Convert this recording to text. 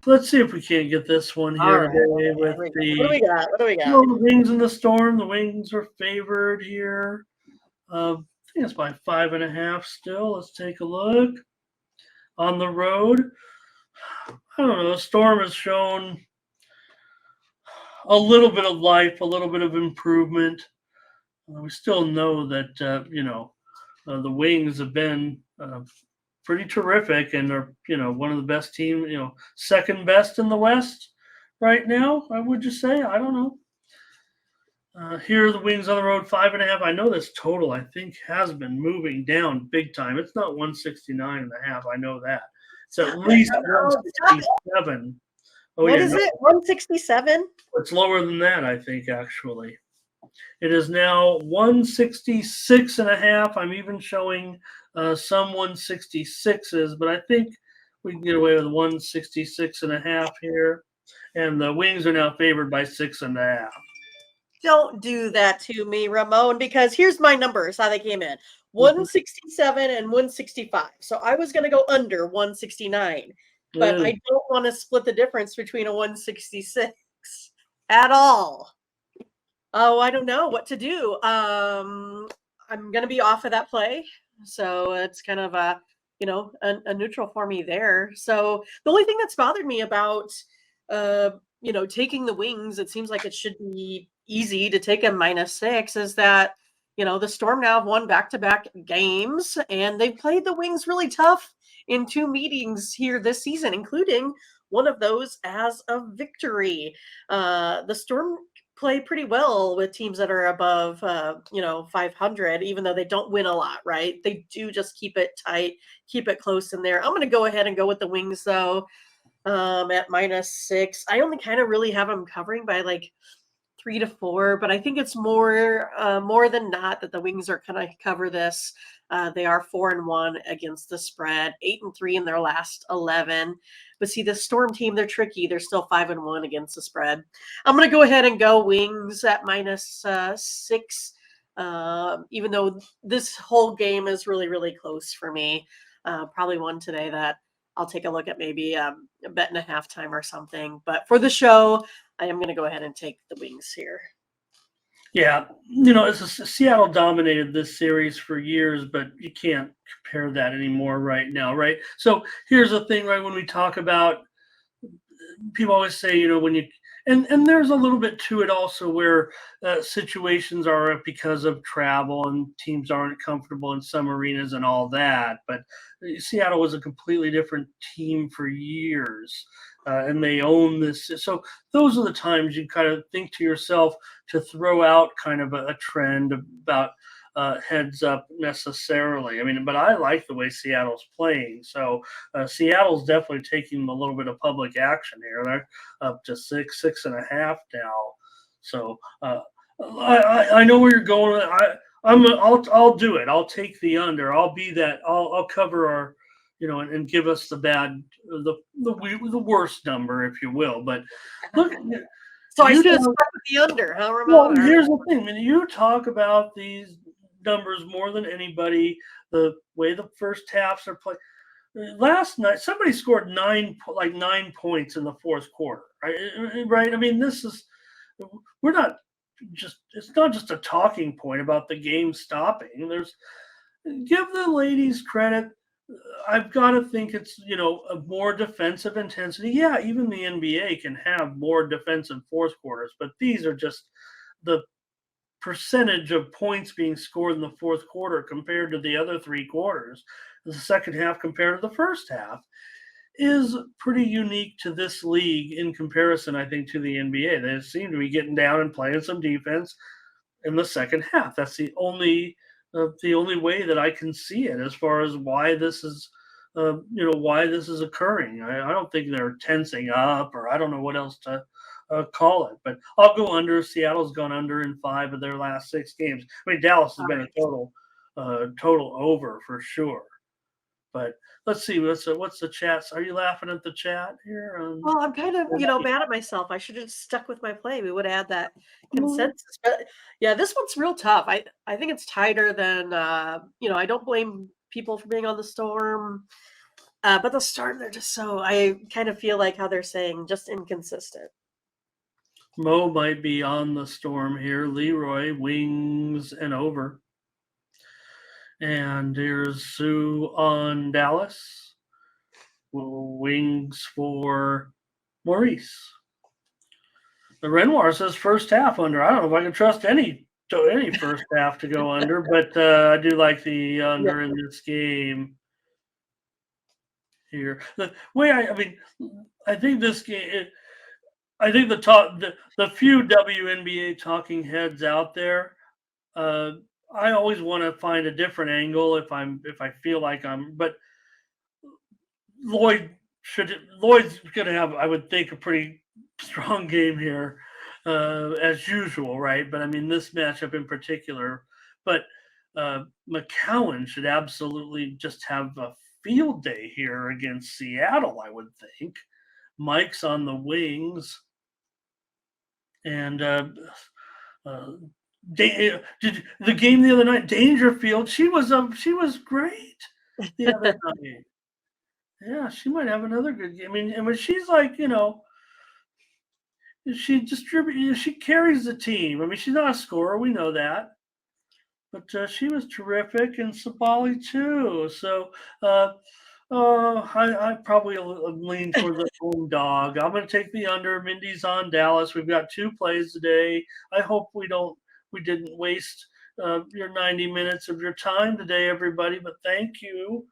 let's see if we can't get this one All here right. today with Here we go. What do the we got? What do we got? well, the Wings and the Storm. The Wings are favored here. I think it's by 5.5 still. Let's take a look. On the road, I don't know. The Storm has shown a little bit of life, a little bit of improvement. We still know that the Wings have been pretty terrific and are one of the best teams. Second best in the West right now. I would just say I don't know. Here are the Wings on the road 5.5. I know this total I think has been moving down big time. It's not 169.5. I know that. It's at least Oh, stop it. 167. Oh What yeah, is no, it? 167? it's lower than that. I think actually. It is now 166.5. I'm even showing some 166s, but I think we can get away with 166.5 here. And the Wings are now favored by 6.5. Don't do that to me, Ramon, because here's my numbers, how they came in. 167 and 165. So I was going to go under 169, but I don't want to split the difference between a 166 at all. Oh, I don't know what to do. I'm going to be off of that play. So it's kind of a neutral for me there. So the only thing that's bothered me about, taking the Wings, it seems like it should be easy to take a -6 is that, the Storm now have won back-to-back games and they've played the Wings really tough in 2 meetings here this season, including one of those as a victory. The Storm play pretty well with teams that are above 500, even though they don't win a lot, right? They do just keep it tight, keep it close in there. I'm going to go ahead and go with the Wings though, at -6. I only kind of really have them covering by like 3 to 4, but I think it's more than not that the Wings are going to cover this. They are 4-1 against the spread, 8-3 in their last 11. But see, the Storm team, they're tricky. They're still 5-1 against the spread. I'm going to go ahead and go Wings at -6. Even though this whole game is really, really close for me. Probably one today that I'll take a look at, maybe a bet and a halftime or something. But for the show, I am going to go ahead and take the Wings here. Yeah, Seattle dominated this series for years, but you can't compare that anymore right now, right? So here's the thing, right? When we talk about, people always say, when you and there's a little bit to it also where situations are because of travel and teams aren't comfortable in some arenas and all that. But Seattle was a completely different team for years, and they own this. So those are the times you kind of think to yourself to throw out kind of a trend about heads up necessarily. I mean, but I like the way Seattle's playing. So Seattle's definitely taking a little bit of public action here. They're up to 6.5 now. So I know where you're going. I'll do it. I'll take the under. I'll be that. I'll cover our, and give us the worst number, if you will. But look. So I should have stuck with the under, huh, Well, Ramon? here's the thing. I mean, you talk about these numbers more than anybody. The way the first halves are played. Last night, somebody scored 9 points in the fourth quarter. Right. I mean, we're not just. It's not just a talking point about the game stopping. Give the ladies credit. I've got to think it's a more defensive intensity. Yeah, even the NBA can have more defensive fourth quarters, but these are just the percentage of points being scored in the fourth quarter compared to the other 3 quarters, the second half compared to the first half, is pretty unique to this league in comparison, I think, to the NBA. They seem to be getting down and playing some defense in the second half. That's the only way that I can see it as far as why this is. Why this is occurring. I don't think they're tensing up, or I don't know what else to call it. But I'll go under. Seattle's gone under in 5 of their last 6 games. I mean, Dallas has been a total over for sure. But let's see. What's the chat? Are you laughing at the chat here? Well, I'm kind of, mad at myself. I should have stuck with my play. We would add that consensus. But yeah, this one's real tough. I think it's tighter than, I don't blame people for being on the Storm. But the Storm, they're just so, I kind of feel like how they're saying, just inconsistent. Mo might be on the Storm here. Leroy, wings and over. And here's Sue on Dallas. Wings for Maurice. The Renoir says first half under. I don't know if I can trust any first half to go under, but I do like the under in this game here. The way I think this game. I think the few WNBA talking heads out there. I always want to find a different angle if I feel like but Lloyd's going to have, I would think, a pretty strong game here, as usual, right? But I mean, this matchup in particular. But McCowan should absolutely just have a field day here against Seattle, I would think. Mike's on the wings. And did the game the other night, Dangerfield, she was great the other night. Yeah, she might have another good game. I mean, she's like, she distributes, she carries the team. I mean, she's not a scorer, we know that, but she was terrific, and Sabali too. So, I probably lean for the home dog. I'm going to take the under. Mindy's on Dallas. We've got 2 plays today. I hope we didn't waste your 90 minutes of your time today, everybody. But thank you